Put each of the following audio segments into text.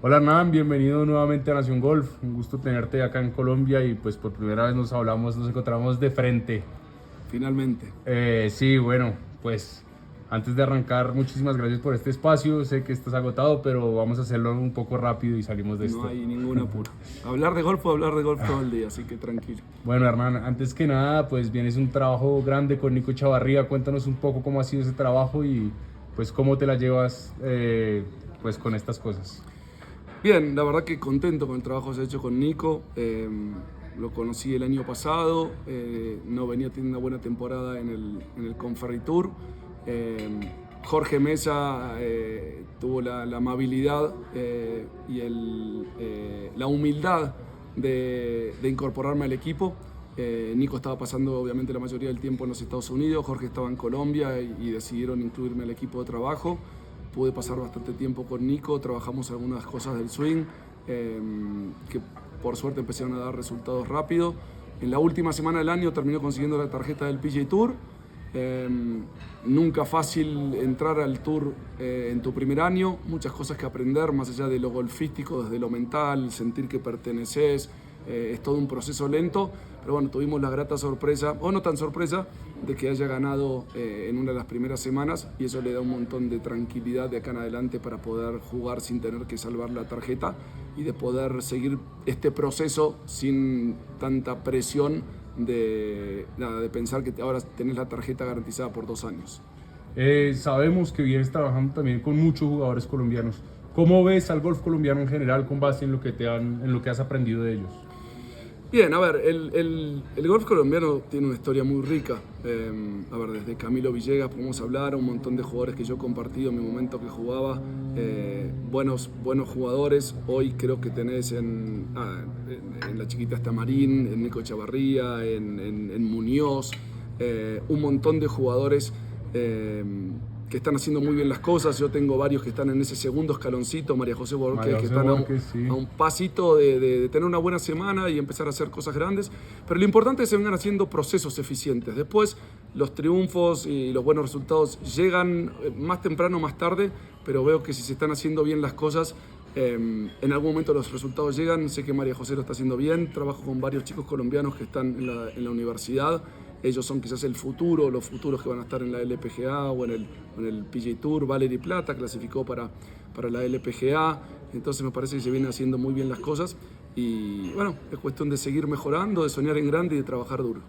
Hola Hernán, bienvenido nuevamente a Nación Golf. Un gusto tenerte acá en Colombia y pues por primera vez nos encontramos de frente. Finalmente. Sí, bueno, pues antes de arrancar, muchísimas gracias por este espacio. Sé que estás agotado, pero vamos a hacerlo un poco rápido y salimos de No esto. hay ningún apuro. Hablar de golf todo el día, así que tranquilo. Bueno, Hernán, antes que nada, pues vienes un trabajo grande con Nico Chavarría. Cuéntanos un poco cómo ha sido ese trabajo y pues cómo te la llevas pues con estas cosas. Bien, la verdad que contento con el trabajo que se ha hecho con Nico. Lo conocí el año pasado, no venía teniendo una buena temporada en el Conferritour. Jorge Mesa tuvo la amabilidad y la humildad de incorporarme al equipo. Nico estaba pasando obviamente la mayoría del tiempo en los Estados Unidos, Jorge estaba en Colombia y decidieron incluirme al equipo de trabajo. Pude pasar bastante tiempo con Nico, trabajamos algunas cosas del swing que por suerte empezaron a dar resultados rápido. En la última semana del año terminó consiguiendo la tarjeta del PGA Tour. Nunca fácil entrar al Tour en tu primer año, muchas cosas que aprender más allá de lo golfístico, desde lo mental, sentir que perteneces, es todo un proceso lento, pero bueno, tuvimos la grata sorpresa, o no tan sorpresa, de que haya ganado en una de las primeras semanas y eso le da un montón de tranquilidad de acá en adelante para poder jugar sin tener que salvar la tarjeta y de poder seguir este proceso sin tanta presión de pensar que ahora tenés la tarjeta garantizada por 2 años. Sabemos que vienes trabajando también con muchos jugadores colombianos. ¿Cómo ves al golf colombiano en general con base en lo en lo que has aprendido de ellos? Bien, a ver, el golf colombiano tiene una historia muy rica. A ver, desde Camilo Villegas podemos hablar, un montón de jugadores que yo he compartido en mi momento que jugaba, buenos jugadores. Hoy creo que tenés en la chiquita Estamarín, en Nico Chavarría, en Muñoz, un montón de jugadores que están haciendo muy bien las cosas. Yo tengo varios que están en ese segundo escaloncito, María José Borges, que están sí, a un pasito de tener una buena semana y empezar a hacer cosas grandes. Pero lo importante es que se vengan haciendo procesos eficientes. Después los triunfos y los buenos resultados llegan más temprano o más tarde, pero veo que si se están haciendo bien las cosas, en algún momento los resultados llegan. Sé que María José lo está haciendo bien, trabajo con varios chicos colombianos que están en la universidad. Ellos son quizás el futuro, los futuros que van a estar en la LPGA o en el PGA Tour. Valery Plata clasificó para la LPGA, entonces me parece que se vienen haciendo muy bien las cosas y bueno, es cuestión de seguir mejorando, de soñar en grande y de trabajar duro.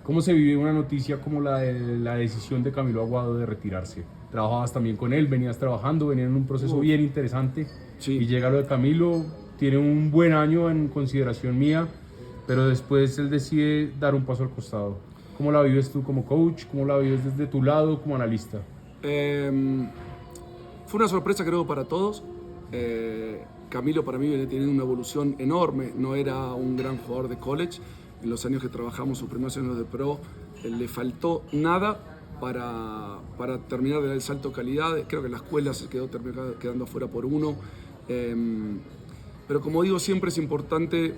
¿Cómo se vive una noticia como la de la decisión de Camilo Aguado de retirarse? Trabajabas también con él, venías trabajando, venían en un proceso bien interesante Sí. y llega lo de Camilo, tiene un buen año en consideración mía, pero después él decide dar un paso al costado. ¿Cómo la vives tú como coach? ¿Cómo la vives desde tu lado como analista? Fue una sorpresa creo para todos. Camilo para mí viene teniendo una evolución enorme, no era un gran jugador de college. En los años que trabajamos, sus primeros años de pro, le faltó nada para terminar de dar el salto de calidad. Creo que la escuela se terminó quedando afuera por uno. Pero como digo, siempre es importante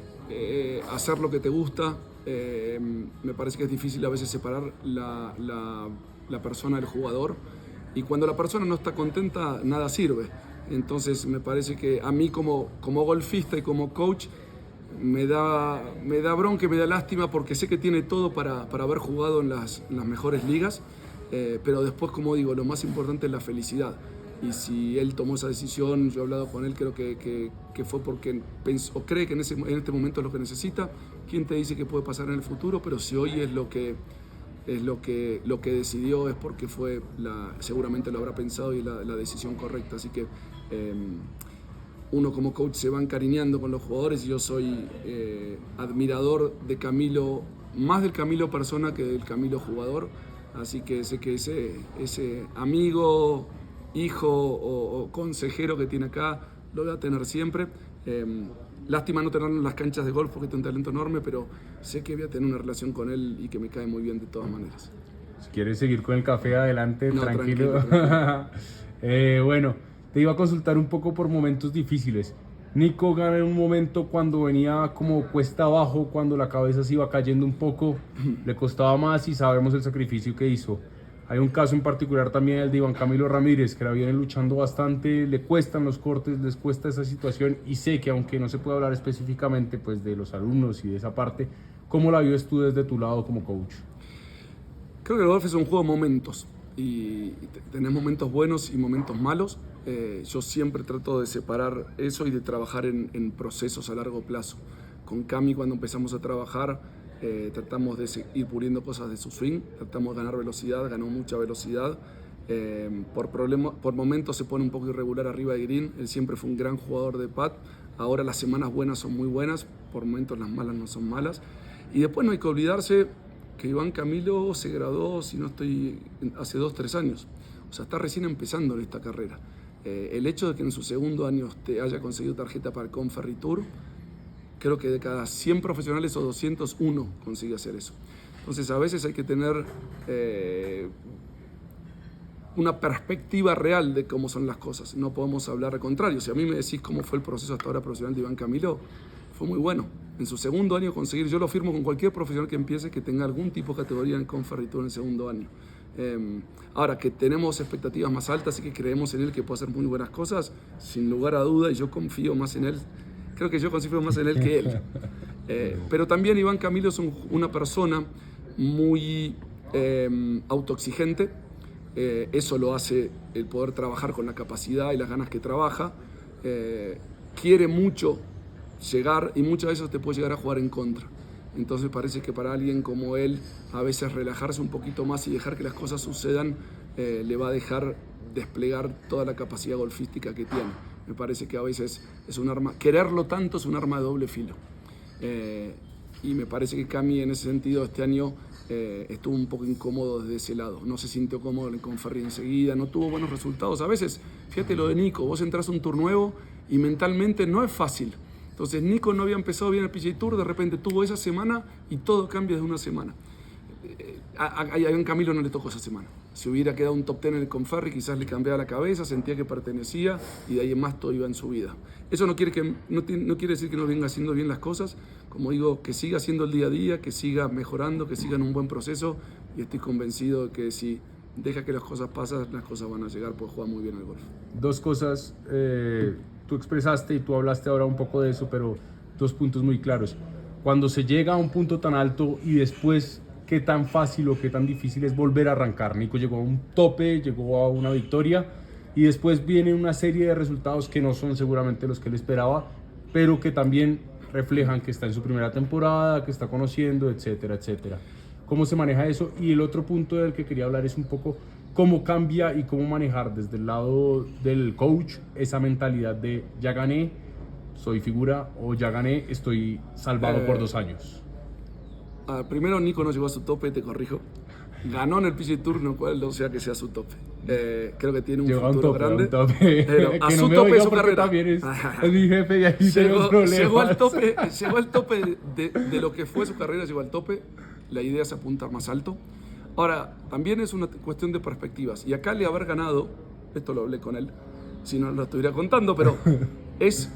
hacer lo que te gusta. Me parece que es difícil a veces separar la persona del jugador y cuando la persona no está contenta nada sirve. Entonces me parece que a mí como golfista y como coach me da bronca y me da lástima porque sé que tiene todo para haber jugado en las mejores ligas, pero después, como digo, lo más importante es la felicidad. Y si él tomó esa decisión, yo he hablado con él, creo que fue porque pensó, o cree que en este momento es lo que necesita. ¿Quién te dice que puede pasar en el futuro? Pero si hoy es lo que decidió es porque seguramente lo habrá pensado y la decisión correcta. Así que uno como coach se va encariñando con los jugadores y yo soy admirador de Camilo, más del Camilo persona que del Camilo jugador. Así que sé que ese amigo, hijo o consejero que tiene acá, lo voy a tener siempre. Lástima no tenerlo en las canchas de golf porque tiene un talento enorme, pero sé que voy a tener una relación con él y que me cae muy bien de todas maneras. Si quieres seguir con el café, adelante, No, tranquilo. Bueno, te iba a consultar un poco por momentos difíciles. Nico gana en un momento cuando venía como cuesta abajo, cuando la cabeza se iba cayendo un poco, le costaba más y sabemos el sacrificio que hizo. Hay un caso en particular también, el de Iván Camilo Ramírez, que la viene luchando bastante, le cuestan los cortes, les cuesta esa situación, y sé que aunque no se puede hablar específicamente pues, de los alumnos y de esa parte, ¿cómo la vives tú desde tu lado como coach? Creo que el golf es un juego de momentos y tenés momentos buenos y momentos malos. Yo siempre trato de separar eso y de trabajar en procesos a largo plazo. Con Cami, cuando empezamos a trabajar, tratamos de ir puliendo cosas de su swing, tratamos de ganar velocidad, ganó mucha velocidad. Por momentos se pone un poco irregular arriba de green. Él siempre fue un gran jugador de pad. Ahora las semanas buenas son muy buenas, por momentos las malas no son malas. Y después no hay que olvidarse que Iván Camilo se graduó, si no estoy, hace 2-3 años. O sea, está recién empezando en esta carrera. El hecho de que en su segundo año te haya conseguido tarjeta para el Conferritour, creo que de cada 100 profesionales o 201 consigue hacer eso. Entonces a veces hay que tener una perspectiva real de cómo son las cosas. No podemos hablar al contrario. Si a mí me decís cómo fue el proceso hasta ahora profesional de Iván Camilo, fue muy bueno. En su segundo año conseguir, yo lo firmo con cualquier profesional que empiece que tenga algún tipo de categoría en Conferritour en el segundo año. Ahora que tenemos expectativas más altas y que creemos en él que puede hacer muy buenas cosas, sin lugar a duda, y yo confío más en él. Creo que yo confío más en él que él. Pero también Iván Camilo es una persona muy autoexigente. Eso lo hace el poder trabajar con la capacidad y las ganas que trabaja. Quiere mucho llegar y muchas veces te puede llegar a jugar en contra. Entonces parece que para alguien como él, a veces relajarse un poquito más y dejar que las cosas sucedan, le va a dejar desplegar toda la capacidad golfística que tiene. Me parece que a veces es un arma, quererlo tanto es un arma de doble filo. Y me parece que Cami en ese sentido este año estuvo un poco incómodo desde ese lado. No se sintió cómodo en Conferri enseguida, no tuvo buenos resultados. A veces, fíjate lo de Nico, vos entras a un tour nuevo y mentalmente no es fácil. Entonces Nico no había empezado bien el PGA Tour, de repente tuvo esa semana y todo cambia de una semana. A Iván Camilo no le tocó esa semana. Si hubiera quedado un top 10 en el Conferri, quizás le cambiaba la cabeza, sentía que pertenecía y de ahí en más todo iba en su vida. Eso no quiere decir que no venga haciendo bien las cosas. Como digo, que siga haciendo el día a día, que siga mejorando, que siga en un buen proceso, y estoy convencido de que si deja que las cosas pasen, las cosas van a llegar, pues juega muy bien el golf. Dos cosas, tú expresaste y tú hablaste ahora un poco de eso, pero dos puntos muy claros. Cuando se llega a un punto tan alto y después, ¿qué tan fácil o qué tan difícil es volver a arrancar? Nico llegó a un tope, llegó a una victoria y después viene una serie de resultados que no son seguramente los que él esperaba, pero que también reflejan que está en su primera temporada, que está conociendo, etcétera, etcétera. ¿Cómo se maneja eso? Y el otro punto del que quería hablar es un poco cómo cambia y cómo manejar desde el lado del coach esa mentalidad de ya gané, soy figura, o ya gané, estoy salvado por 2 años. Primero, Nico no llegó a su tope, te corrijo. Ganó en el PGA Tour, no cual no sea que sea su tope. Creo que tiene un llegó futuro tope, grande. Pero a su tope de su carrera. También es mi jefe y ahí llegó al tope de lo que fue su carrera, llegó al tope. La idea es apuntar más alto. Ahora, también es una cuestión de perspectivas. Y acá le haber ganado, esto lo hablé con él, si no lo estuviera contando, pero es...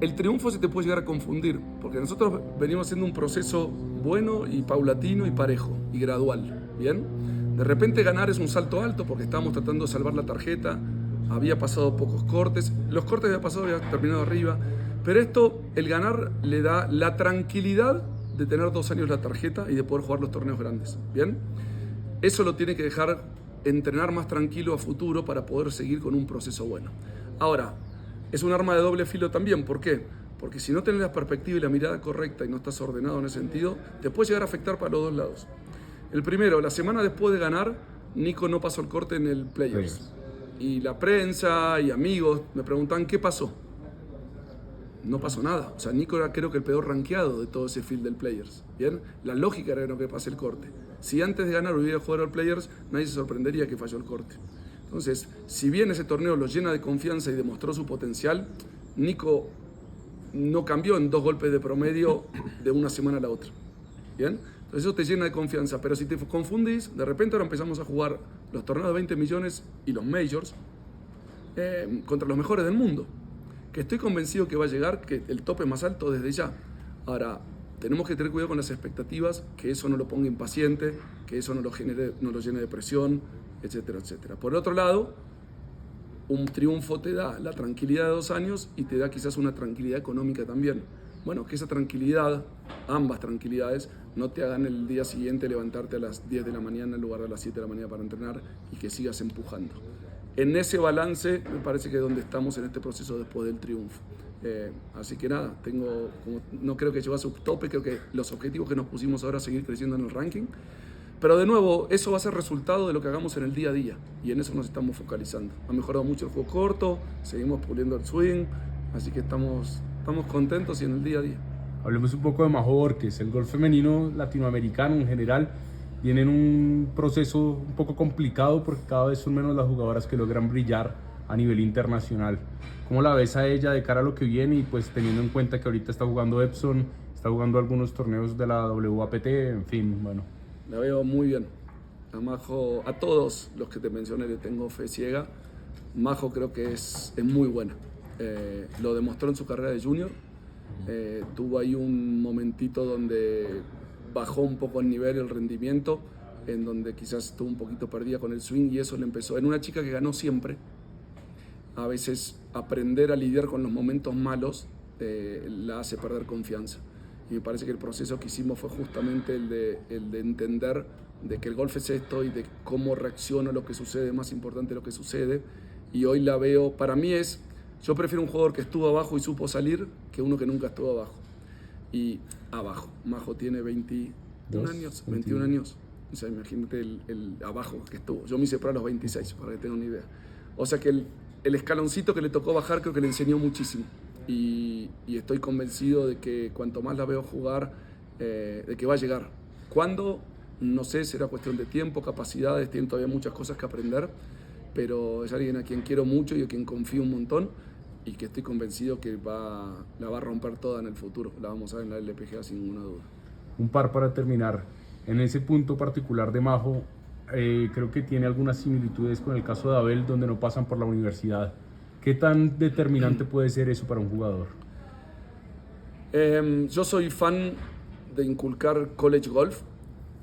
El triunfo se te puede llegar a confundir, porque nosotros venimos haciendo un proceso bueno y paulatino y parejo y gradual, ¿bien? De repente ganar es un salto alto porque estábamos tratando de salvar la tarjeta, había pasado pocos cortes, los cortes había pasado, había terminado arriba, pero esto, el ganar le da la tranquilidad de tener 2 años la tarjeta y de poder jugar los torneos grandes, ¿bien? Eso lo tiene que dejar entrenar más tranquilo a futuro para poder seguir con un proceso bueno. Ahora, es un arma de doble filo también. ¿Por qué? Porque si no tenés la perspectiva y la mirada correcta y no estás ordenado en ese sentido, te puede llegar a afectar para los dos lados. El primero, la semana después de ganar, Nico no pasó el corte en el Players. Y la prensa y amigos me preguntan, ¿qué pasó? No pasó nada. O sea, Nico era creo que el peor rankeado de todo ese field del Players. ¿Bien? La lógica era que pase el corte. Si antes de ganar hubiera jugado al Players, nadie se sorprendería que falló el corte. Entonces, si bien ese torneo lo llena de confianza y demostró su potencial, Nico no cambió en 2 golpes de promedio de una semana a la otra. ¿Bien? Entonces eso te llena de confianza, pero si te confundís, de repente ahora empezamos a jugar los torneos de 20 millones y los majors contra los mejores del mundo, que estoy convencido que va a llegar, que el tope más alto desde ya. Ahora, tenemos que tener cuidado con las expectativas, que eso no lo ponga impaciente, que eso no lo llene de presión, etcétera, etcétera. Por otro lado, un triunfo te da la tranquilidad de 2 años y te da quizás una tranquilidad económica también. Bueno, que esa tranquilidad, ambas tranquilidades, no te hagan el día siguiente levantarte a las 10 de la mañana en lugar de a las 7 de la mañana para entrenar y que sigas empujando. En ese balance me parece que es donde estamos en este proceso después del triunfo. Así que nada, no creo que llegue a su tope, creo que los objetivos que nos pusimos ahora seguir creciendo en el ranking. Pero de nuevo, eso va a ser resultado de lo que hagamos en el día a día y en eso nos estamos focalizando. Ha mejorado mucho el juego corto, seguimos puliendo el swing, así que estamos contentos y en el día a día. Hablemos un poco de Majo Borges. El golf femenino latinoamericano en general viene en un proceso un poco complicado porque cada vez son menos las jugadoras que logran brillar a nivel internacional. ¿Cómo la ves a ella de cara a lo que viene y pues teniendo en cuenta que ahorita está jugando Epson, está jugando algunos torneos de la WAPT, en fin, bueno? La veo muy bien. A Majo, a todos los que te mencioné le tengo fe ciega. Majo creo que es muy buena. Lo demostró en su carrera de junior. Tuvo ahí un momentito donde bajó un poco el nivel, el rendimiento, en donde quizás estuvo un poquito perdida con el swing y eso le empezó. En una chica que ganó siempre, a veces aprender a lidiar con los momentos malos la hace perder confianza. Y me parece que el proceso que hicimos fue justamente el de entender de que el golf es esto y de cómo reacciona a lo que sucede, más importante lo que sucede. Y hoy la veo, para mí yo prefiero un jugador que estuvo abajo y supo salir que uno que nunca estuvo abajo. Y abajo, Majo tiene 21 años. O sea, imagínate el abajo que estuvo. Yo me hice pro a los 26, para que tengan una idea. O sea que el escaloncito que le tocó bajar creo que le enseñó muchísimo. Y estoy convencido de que cuanto más la veo jugar, de que va a llegar. ¿Cuándo? No sé, será cuestión de tiempo, capacidades, tiene todavía muchas cosas que aprender, pero es alguien a quien quiero mucho y a quien confío un montón y que estoy convencido que la va a romper toda en el futuro. La vamos a ver en la LPGA sin ninguna duda. Un par para terminar. En ese punto particular de Majo, creo que tiene algunas similitudes con el caso de Abel, donde no pasan por la universidad. ¿Qué tan determinante puede ser eso para un jugador? Yo soy fan de inculcar college golf.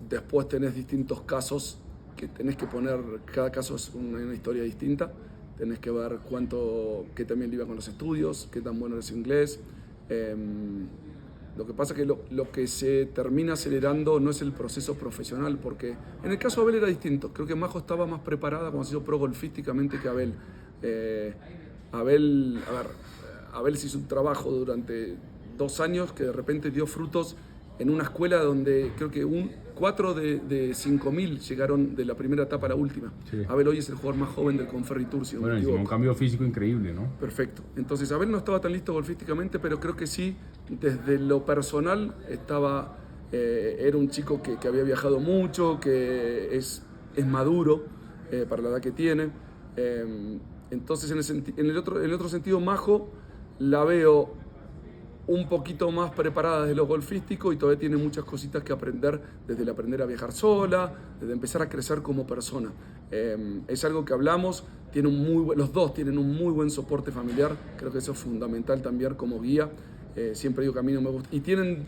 Después tenés distintos casos que tenés que poner, cada caso es una historia distinta. Tenés que ver qué también le iba con los estudios, qué tan bueno es su inglés. Lo que pasa es que lo que se termina acelerando no es el proceso profesional, porque en el caso de Abel era distinto. Creo que Majo estaba más preparada cuando se hizo pro golfísticamente que Abel. Abel se hizo un trabajo durante 2 años que de repente dio frutos en una escuela donde creo que 4 de 5.000 llegaron de la primera etapa a la última. Sí. Abel hoy es el jugador más joven del Conferry Tour, si no me equivoco. Un cambio físico increíble, ¿no? Perfecto. Entonces Abel no estaba tan listo golfísticamente, pero creo que sí, desde lo personal era un chico que había viajado mucho, que es maduro para la edad que tiene. Entonces en el otro sentido, Majo la veo un poquito más preparada de lo golfístico y todavía tiene muchas cositas que aprender, desde el aprender a viajar sola, desde empezar a crecer como persona. Es algo que hablamos, los dos tienen un muy buen soporte familiar, creo que eso es fundamental también como guía. Siempre digo que a mí no me gusta. Y en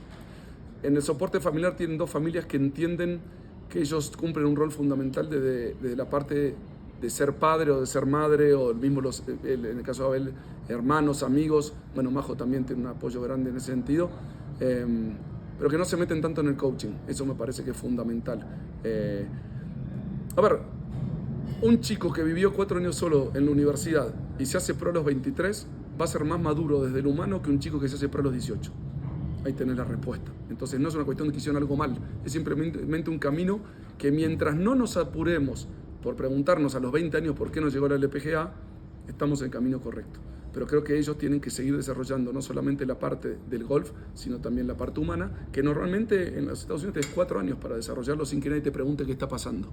el soporte familiar tienen 2 familias que entienden que ellos cumplen un rol fundamental desde la parte de ser padre o de ser madre, o mismo en el caso de Abel, hermanos, amigos. Bueno, Majo también tiene un apoyo grande en ese sentido, pero que no se meten tanto en el coaching. Eso me parece que es fundamental. Un chico que vivió 4 años solo en la universidad y se hace pro a los 23 va a ser más maduro desde el humano que un chico que se hace pro a los 18. Ahí tenés la respuesta. Entonces no es una cuestión de que hicieron algo mal, es simplemente un camino que mientras no nos apuremos por preguntarnos a los 20 años por qué no llegó a la LPGA, estamos en el camino correcto. Pero creo que ellos tienen que seguir desarrollando no solamente la parte del golf, sino también la parte humana, que normalmente en los Estados Unidos tenés 4 años para desarrollarlo sin que nadie te pregunte qué está pasando.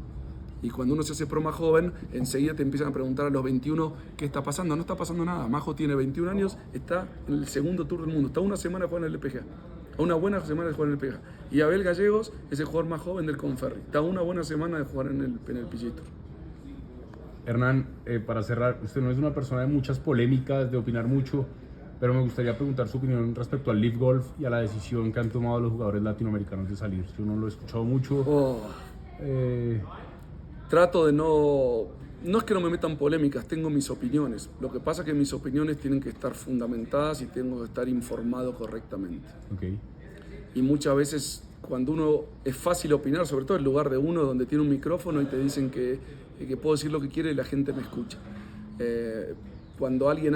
Y cuando uno se hace pro más joven, enseguida te empiezan a preguntar a los 21 qué está pasando. No está pasando nada. Majo tiene 21 años, está en el segundo tour del mundo, está una semana jugando en el LPGA. A una buena semana de jugar en el LPGA. Y Abel Gallegos es el jugador más joven del Conferry. Está una buena semana de jugar en el PGA Tour. Hernán, para cerrar, usted no es una persona de muchas polémicas, de opinar mucho, pero me gustaría preguntar su opinión respecto al Live Golf y a la decisión que han tomado los jugadores latinoamericanos de salir. Yo no lo he escuchado mucho. Trato de no es que no me metan polémicas, tengo mis opiniones. Lo que pasa es que mis opiniones tienen que estar fundamentadas y tengo que estar informado correctamente. Okay. Y muchas veces cuando uno es fácil opinar, sobre todo en lugar de uno donde tiene un micrófono y te dicen que puedo decir lo que quiere y la gente me escucha. Cuando alguien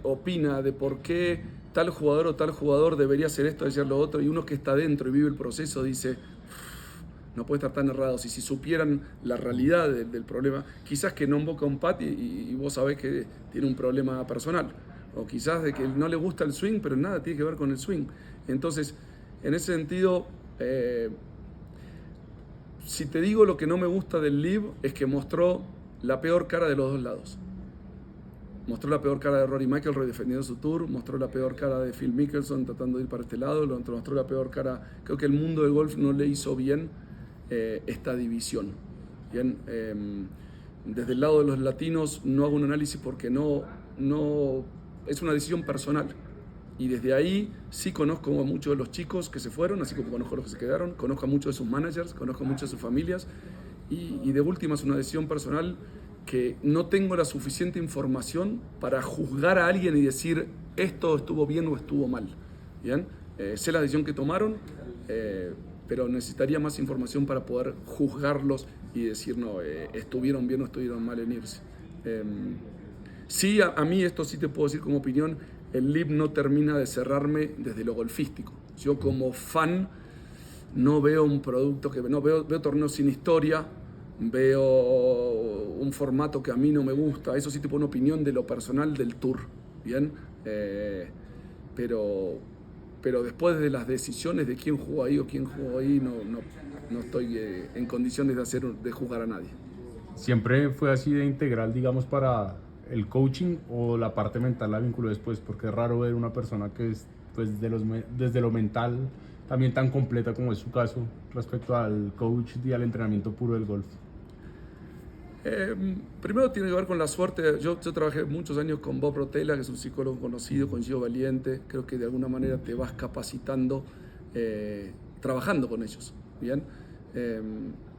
opina de por qué tal jugador o tal jugador debería hacer esto, hacer lo otro, y uno que está dentro y vive el proceso dice, no puede estar tan errados. Y si supieran la realidad del problema, quizás que no invoca un pat y vos sabés que tiene un problema personal. O quizás de que no le gusta el swing, pero nada tiene que ver con el swing. Entonces, en ese sentido, si te digo lo que no me gusta del Live, es que mostró la peor cara de los dos lados. Mostró la peor cara de Rory McIlroy defendiendo su tour, mostró la peor cara de Phil Mickelson tratando de ir para este lado, mostró la peor cara. Creo que el mundo del golf no le hizo bien esta división. Bien, desde el lado de los latinos no hago un análisis porque no es una decisión personal. Y desde ahí sí conozco a muchos de los chicos que se fueron, así como conozco a los que se quedaron, conozco a muchos de sus managers, conozco a muchas de sus familias, y de última es una decisión personal que no tengo la suficiente información para juzgar a alguien y decir esto estuvo bien o estuvo mal. ¿Bien? Sé la decisión que tomaron, pero necesitaría más información para poder juzgarlos y decir, no, estuvieron bien o estuvieron mal en irse. Sí, a mí esto sí te puedo decir como opinión, el Live no termina de cerrarme desde lo golfístico. Yo como fan no veo un producto veo torneos sin historia, veo un formato que a mí no me gusta, eso sí te pongo una opinión de lo personal del tour, ¿bien? Pero después de las decisiones de quién jugó ahí o quién jugó ahí, no estoy en condiciones de juzgar a nadie. ¿Siempre fue así de integral, digamos, para el coaching, o la parte mental la vinculó después? Porque es raro ver una persona que es, pues, desde lo mental también tan completa como es su caso respecto al coach y al entrenamiento puro del golf. Primero tiene que ver con la suerte. Yo trabajé muchos años con Bob Rotella, que es un psicólogo conocido, con Gio Valiente. Creo que de alguna manera te vas capacitando trabajando con ellos. ¿Bien?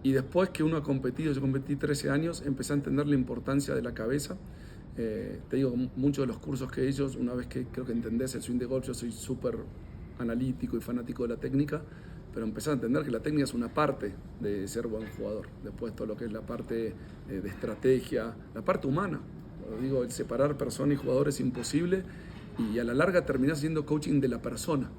Y después que uno ha competido, yo competí 13 años, empecé a entender la importancia de la cabeza. Te digo, muchos de los cursos que ellos, una vez que creo que entendés el swing de golf, yo soy súper analítico y fanático de la técnica, pero empecé a entender que la técnica es una parte de ser buen jugador. Después todo lo que es la parte de estrategia, la parte humana. Digo, el separar persona y jugador es imposible, y a la larga terminás siendo coaching de la persona.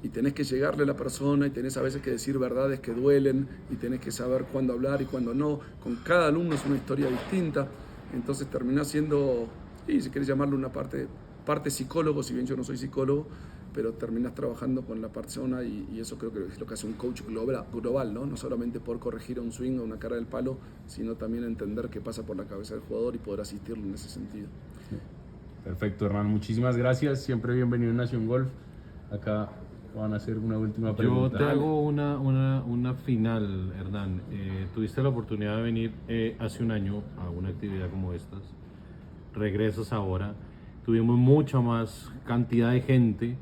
Y tenés que llegarle a la persona, y tenés a veces que decir verdades que duelen, y tenés que saber cuándo hablar y cuándo no. Con cada alumno es una historia distinta, entonces terminás siendo, y si querés llamarlo una parte psicólogo, si bien yo no soy psicólogo, pero terminás trabajando con la persona, y eso creo que es lo que hace un coach global, ¿no? No solamente por corregir a un swing o una cara del palo, sino también entender qué pasa por la cabeza del jugador y poder asistirlo en ese sentido. Perfecto, Hernán, muchísimas gracias, siempre bienvenido en Nación Golf. Acá van a hacer una última pregunta. Yo te hago una final, Hernán. Tuviste la oportunidad de venir hace un año a una actividad como estas. Regresas ahora. Tuvimos mucha más cantidad de gente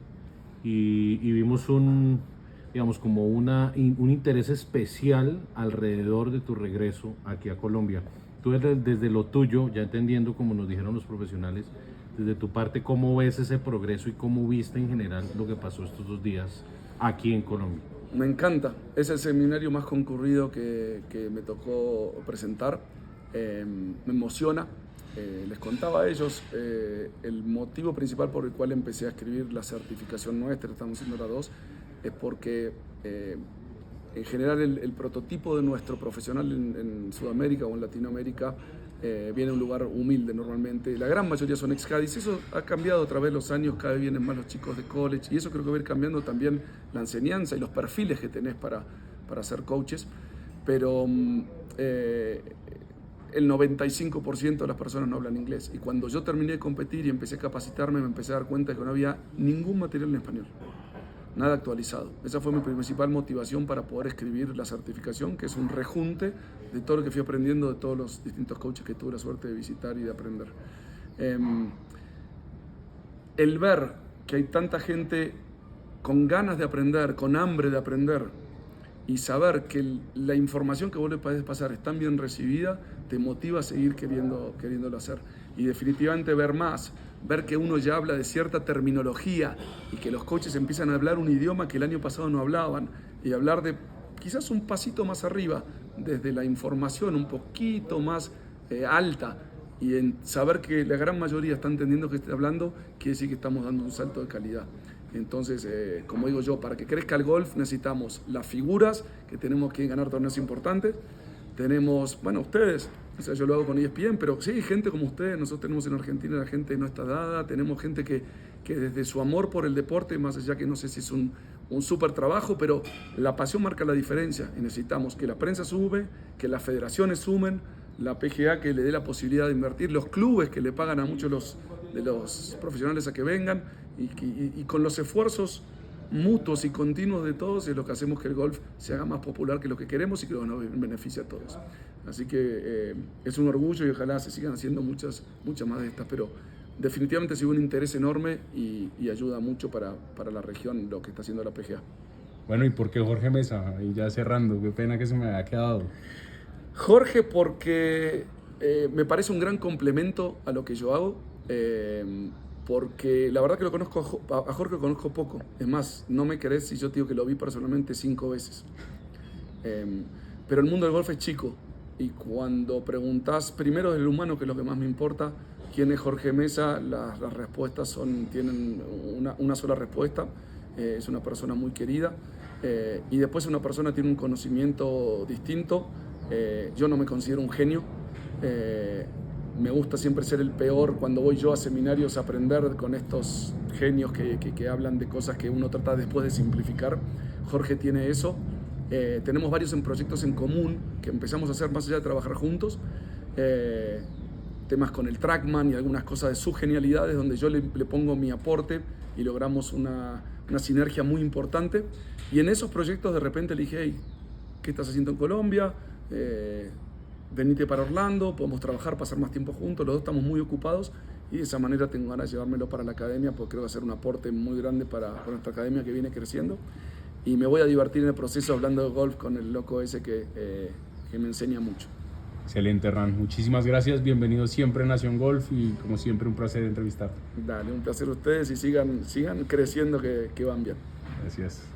y vimos un interés especial alrededor de tu regreso aquí a Colombia. Tú desde lo tuyo, ya entendiendo como nos dijeron los profesionales, desde tu parte, ¿cómo ves ese progreso y cómo viste en general lo que pasó estos 2 días aquí en Colombia? Me encanta, es el seminario más concurrido que me tocó presentar, me emociona. Les contaba a ellos el motivo principal por el cual empecé a escribir la certificación nuestra, estamos haciendo la 2, es porque en general el prototipo de nuestro profesional en Sudamérica o en Latinoamérica viene de un lugar humilde normalmente. La gran mayoría son ex-caddies. Eso ha cambiado a través de los años, cada vez vienen más los chicos de college, y eso creo que va a ir cambiando también la enseñanza y los perfiles que tenés para ser coaches. Pero el 95% de las personas no hablan inglés. Y cuando yo terminé de competir y empecé a capacitarme, me empecé a dar cuenta de que no había ningún material en español. Nada actualizado. Esa fue mi principal motivación para poder escribir la certificación, que es un rejunte de todo lo que fui aprendiendo de todos los distintos coaches que tuve la suerte de visitar y de aprender. el ver que hay tanta gente con ganas de aprender, con hambre de aprender, y saber que la información que vos le podés pasar es tan bien recibida, te motiva a seguir queriéndolo hacer. Y definitivamente ver más, ver que uno ya habla de cierta terminología y que los coaches empiezan a hablar un idioma que el año pasado no hablaban, y hablar de quizás un pasito más arriba, desde la información un poquito más alta, y en saber que la gran mayoría está entendiendo que estoy hablando, quiere decir que estamos dando un salto de calidad. Entonces, como digo yo, para que crezca el golf necesitamos las figuras, que tenemos que ganar torneos importantes. Tenemos, bueno, ustedes, o sea, yo lo hago con ESPN, pero sí, gente como ustedes. Nosotros tenemos en Argentina, la gente no está dada. Tenemos gente que desde su amor por el deporte, más allá que no sé si es un súper trabajo, pero la pasión marca la diferencia. Y necesitamos que la prensa sume, que las federaciones sumen, la PGA que le dé la posibilidad de invertir, los clubes que le pagan a muchos de los profesionales a que vengan, y con los esfuerzos mutuos y continuos de todos es lo que hacemos que el golf se haga más popular, que lo que queremos, y que nos beneficie a todos. Así que es un orgullo, y ojalá se sigan haciendo muchas más de estas, pero definitivamente ha sido un interés enorme y ayuda mucho para la región lo que está haciendo la PGA. Bueno, ¿y por qué Jorge Mesa? Y ya cerrando, qué pena que se me haya quedado. Jorge, porque me parece un gran complemento a lo que yo hago, porque la verdad que lo conozco a Jorge lo conozco poco. Es más, no me crees si yo te digo que lo vi personalmente 5 veces. Pero el mundo del golf es chico, y cuando preguntas primero del humano, que es lo que más me importa, quién es Jorge Mesa, las respuestas tienen una sola respuesta. Es una persona muy querida, y después una persona tiene un conocimiento distinto. Yo no me considero un genio. Me gusta siempre ser el peor cuando voy yo a seminarios a aprender con estos genios que hablan de cosas que uno trata después de simplificar. Jorge tiene eso. Tenemos varios proyectos en común que empezamos a hacer más allá de trabajar juntos. Temas con el Trackman y algunas cosas de sus genialidades, donde yo le pongo mi aporte y logramos una sinergia muy importante. Y en esos proyectos de repente le dije: hey, ¿qué estás haciendo en Colombia? Venite para Orlando, podemos trabajar, pasar más tiempo juntos. Los dos estamos muy ocupados, y de esa manera tengo ganas de llevármelo para la academia, porque creo que va a ser un aporte muy grande para nuestra academia, que viene creciendo. Y me voy a divertir en el proceso hablando de golf con el loco ese que me enseña mucho. Excelente, Hernán. Muchísimas gracias. Bienvenido siempre a Nación Golf, y como siempre un placer entrevistarte. Dale, un placer a ustedes, y sigan creciendo, que van bien. Gracias.